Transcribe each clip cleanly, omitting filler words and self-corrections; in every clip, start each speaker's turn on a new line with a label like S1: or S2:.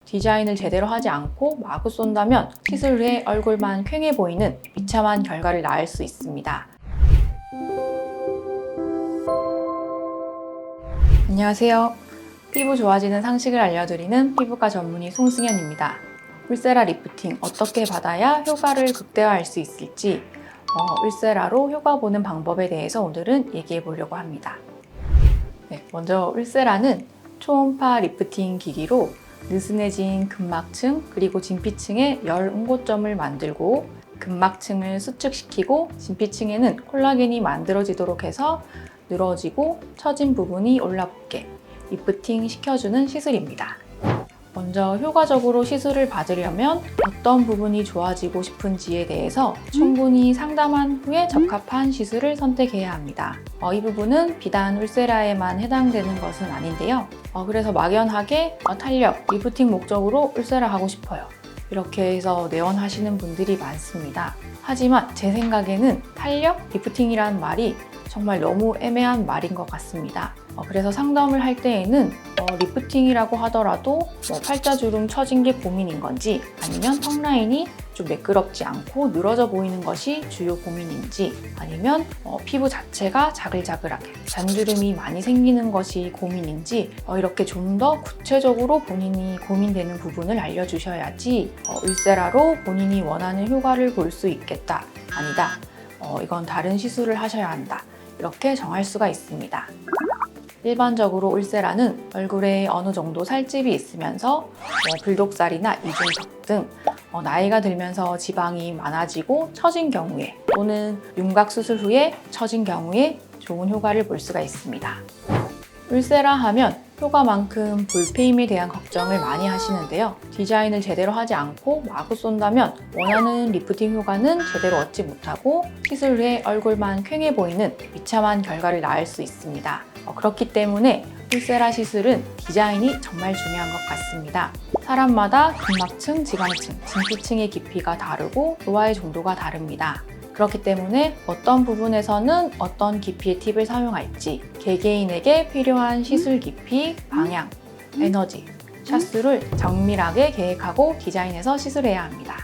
S1: 디자인을 제대로 하지 않고 마구 쏜다면 시술 후에 얼굴만 퀭해 보이는 비참한 결과를 낳을 수 있습니다. 안녕하세요. 피부 좋아지는 상식을 알려드리는 피부과 전문의 송승현입니다. 울세라 리프팅 어떻게 받아야 효과를 극대화할 수 있을지 울세라로 효과 보는 방법에 대해서 오늘은 얘기해 보려고 합니다. 먼저 울세라는 초음파 리프팅 기기로 느슨해진 근막층 그리고 진피층에 열 응고점을 만들고 근막층을 수축시키고 진피층에는 콜라겐이 만들어지도록 해서 늘어지고 처진 부분이 올라붙게 리프팅 시켜주는 시술입니다. 먼저 효과적으로 시술을 받으려면 어떤 부분이 좋아지고 싶은지에 대해서 충분히 상담한 후에 적합한 시술을 선택해야 합니다. 이 부분은 비단 울세라에만 해당되는 것은 아닌데요. 그래서 막연하게 탄력, 리프팅 목적으로 울세라 하고 싶어요. 이렇게 해서 내원하시는 분들이 많습니다. 하지만 제 생각에는 탄력, 리프팅이라는 말이 정말 너무 애매한 말인 것 같습니다. 그래서 상담을 할 때에는 리프팅이라고 하더라도 팔자주름 처진 게 고민인 건지 아니면 턱 라인이 좀 매끄럽지 않고 늘어져 보이는 것이 주요 고민인지 아니면 피부 자체가 자글자글하게 잔주름이 많이 생기는 것이 고민인지 이렇게 좀 더 구체적으로 본인이 고민되는 부분을 알려주셔야지 울세라로 본인이 원하는 효과를 볼 수 있겠다, 아니다, 이건 다른 시술을 하셔야 한다, 이렇게 정할 수가 있습니다. 일반적으로 울세라는 얼굴에 어느 정도 살집이 있으면서 불독살이나 이중턱 등 나이가 들면서 지방이 많아지고 처진 경우에 또는 윤곽 수술 후에 처진 경우에 좋은 효과를 볼 수가 있습니다. 울세라 하면 효과만큼 볼페임에 대한 걱정을 많이 하시는데요. 디자인을 제대로 하지 않고 마구 쏜다면 원하는 리프팅 효과는 제대로 얻지 못하고 시술 후에 얼굴만 퀭해 보이는 비참한 결과를 낳을 수 있습니다. 그렇기 때문에 울세라 시술은 디자인이 정말 중요한 것 같습니다. 사람마다 근막층, 지방층, 진피층의 깊이가 다르고 노화의 정도가 다릅니다. 그렇기 때문에 어떤 부분에서는 어떤 깊이의 팁을 사용할지 개개인에게 필요한 시술 깊이, 방향, 에너지, 샷수를 정밀하게 계획하고 디자인해서 시술해야 합니다.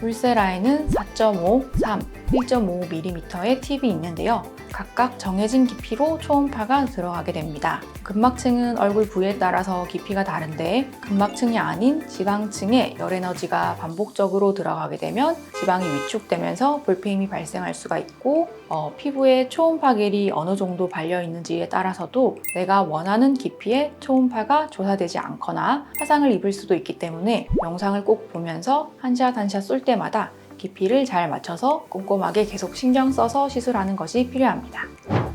S1: 울세라에는 4.5, 3, 1.5mm의 팁이 있는데요. 각각 정해진 깊이로 초음파가 들어가게 됩니다. 근막층은 얼굴 부위에 따라서 깊이가 다른데 근막층이 아닌 지방층에 열 에너지가 반복적으로 들어가게 되면 지방이 위축되면서 볼페임이 발생할 수가 있고 피부에 초음파겔이 어느 정도 발려 있는지에 따라서도 내가 원하는 깊이의 초음파가 조사되지 않거나 화상을 입을 수도 있기 때문에 영상을 꼭 보면서 한 샷 한 샷 쏠 때마다 깊이를 잘 맞춰서 꼼꼼하게 계속 신경 써서 시술하는 것이 필요합니다.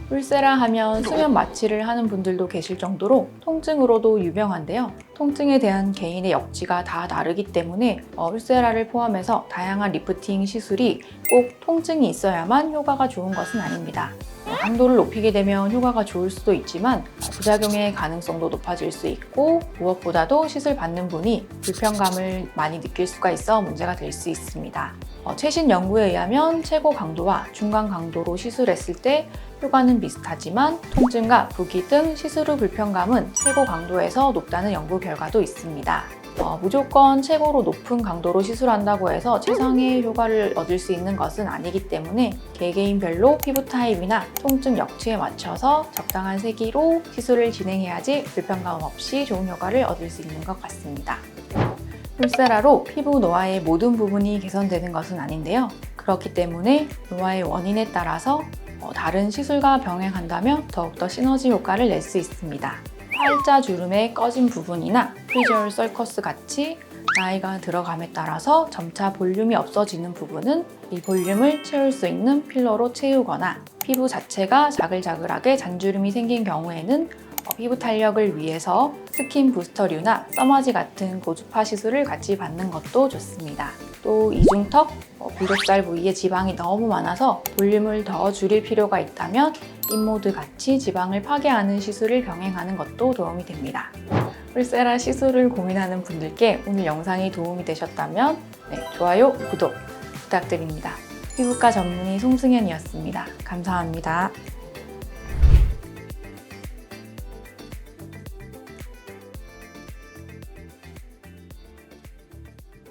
S1: 울세라 하면 수면 마취를 하는 분들도 계실 정도로 통증으로도 유명한데요. 통증에 대한 개인의 역지가 다 다르기 때문에 울세라를 포함해서 다양한 리프팅 시술이 꼭 통증이 있어야만 효과가 좋은 것은 아닙니다. 강도를 높이게 되면 효과가 좋을 수도 있지만 부작용의 가능성도 높아질 수 있고 무엇보다도 시술 받는 분이 불편감을 많이 느낄 수가 있어 문제가 될 수 있습니다. 최신 연구에 의하면 최고 강도와 중간 강도로 시술했을 때 효과는 비슷하지만 통증과 부기 등 시술 후 불편감은 최고 강도에서 높다는 연구 결과도 있습니다. 무조건 최고로 높은 강도로 시술한다고 해서 최상의 효과를 얻을 수 있는 것은 아니기 때문에 개개인별로 피부 타입이나 통증 역치에 맞춰서 적당한 세기로 시술을 진행해야지 불편감 없이 좋은 효과를 얻을 수 있는 것 같습니다. 울세라로 피부 노화의 모든 부분이 개선되는 것은 아닌데요. 그렇기 때문에 노화의 원인에 따라서 다른 시술과 병행한다면 더욱더 시너지 효과를 낼 수 있습니다. 팔자주름의 꺼진 부분이나 프리저럴 썰커스 같이 나이가 들어감에 따라서 점차 볼륨이 없어지는 부분은 이 볼륨을 채울 수 있는 필러로 채우거나 피부 자체가 자글자글하게 잔주름이 생긴 경우에는 피부 탄력을 위해서 스킨 부스터류나 써머지 같은 고주파 시술을 같이 받는 것도 좋습니다. 또 이중턱, 불독살 부위에 지방이 너무 많아서 볼륨을 더 줄일 필요가 있다면 인모드 같이 지방을 파괴하는 시술을 병행하는 것도 도움이 됩니다. 울세라 시술을 고민하는 분들께 오늘 영상이 도움이 되셨다면 좋아요, 구독 부탁드립니다. 피부과 전문의 송승현이었습니다. 감사합니다.